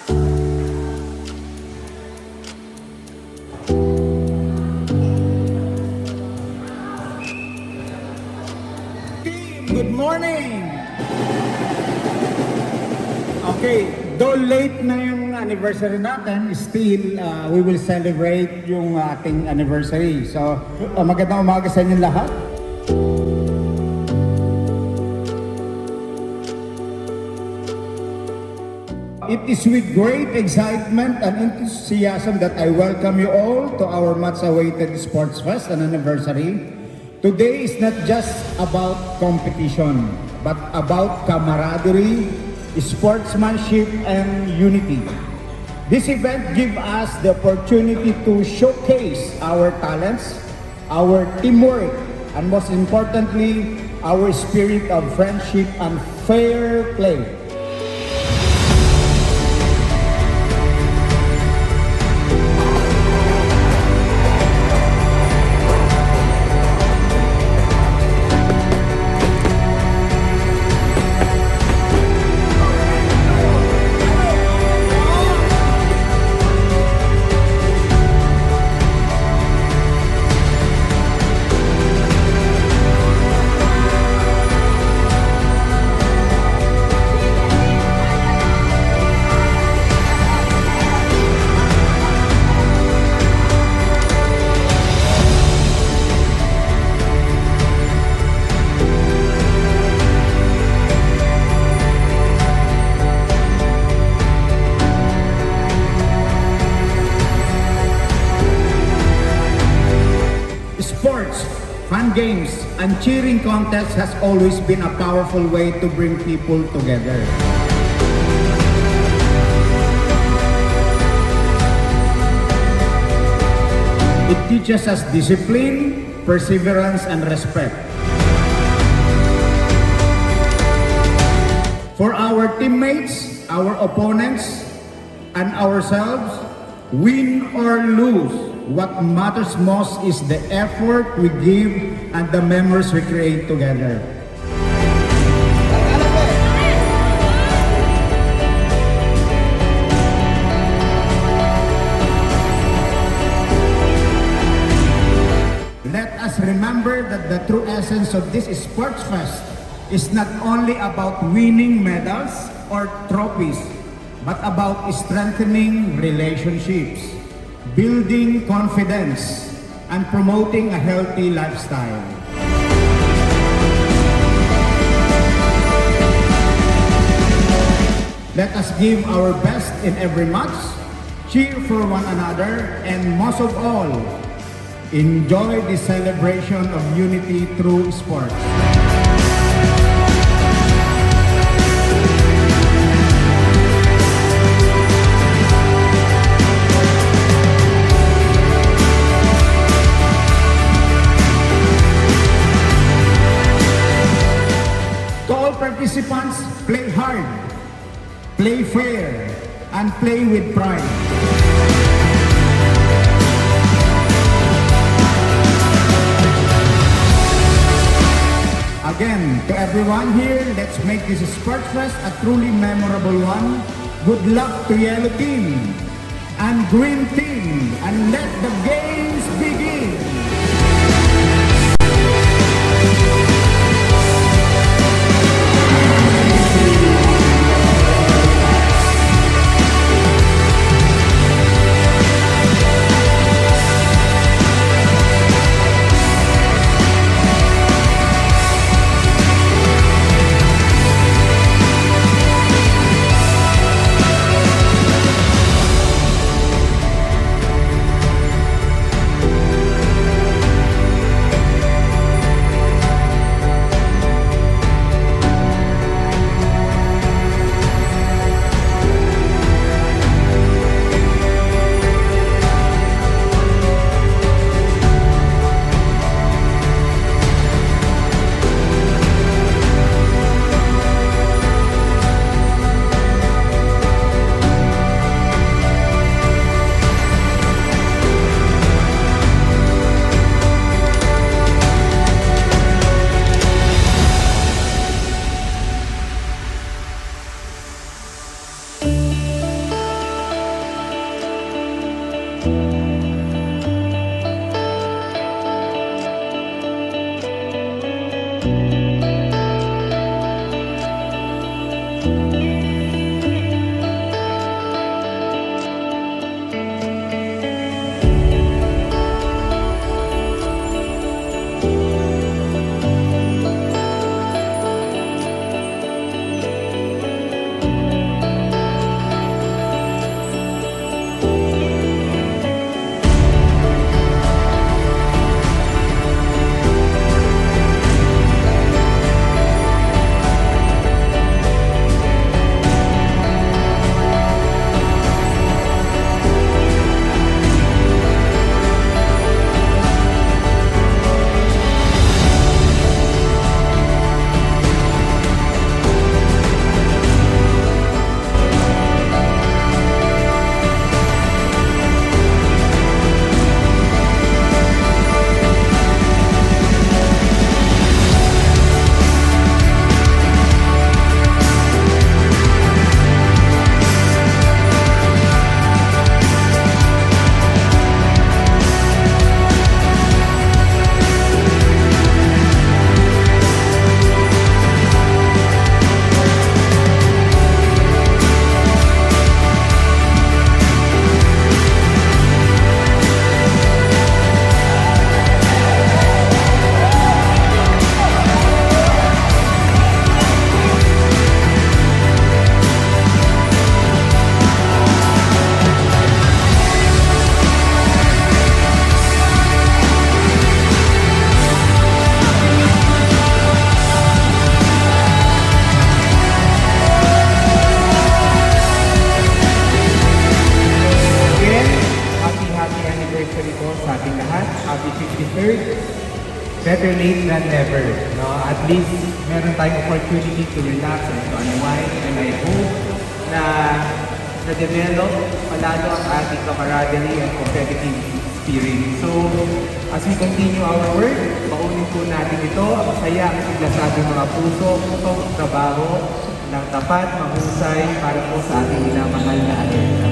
Good morning! Okay, though late na yung anniversary natin, still we will celebrate yung ating anniversary. So, magandang umaga sa inyo lahat. It is with great excitement and enthusiasm that I welcome you all to our much-awaited Sportsfest and anniversary. Today is not just about competition, but about camaraderie, sportsmanship, and unity. This event gives us the opportunity to showcase our talents, our teamwork, and most importantly, our spirit of friendship and fair play. Sports, fun games, and cheering contests has always been a powerful way to bring people together. It teaches us discipline, perseverance, and respect. For our teammates, our opponents, and ourselves, win or lose, what matters most is the effort we give and the memories we create together. Let us remember that the true essence of this Sports Fest is not only about winning medals or trophies, but about strengthening relationships, building confidence, and promoting a healthy lifestyle. Let us give our best in every match, cheer for one another, and most of all, enjoy the celebration of unity through sports. Participants, play hard, play fair, and play with pride. Again, to everyone here, let's make this Sports Fest a truly memorable one. Good luck to Yellow Team and Green Team, and let the games begin! better late than never. No? At least meron tayong opportunity to relax and to unwind, and I hope na na-develop palalo ang ating camaraderie and competitive spirit. So, as we continue our work, paunin po natin ito, ang masaya ang sigla sa ating mga puso, itong trabaho ng tapat, mahusay para po sa ating minamahal na atin.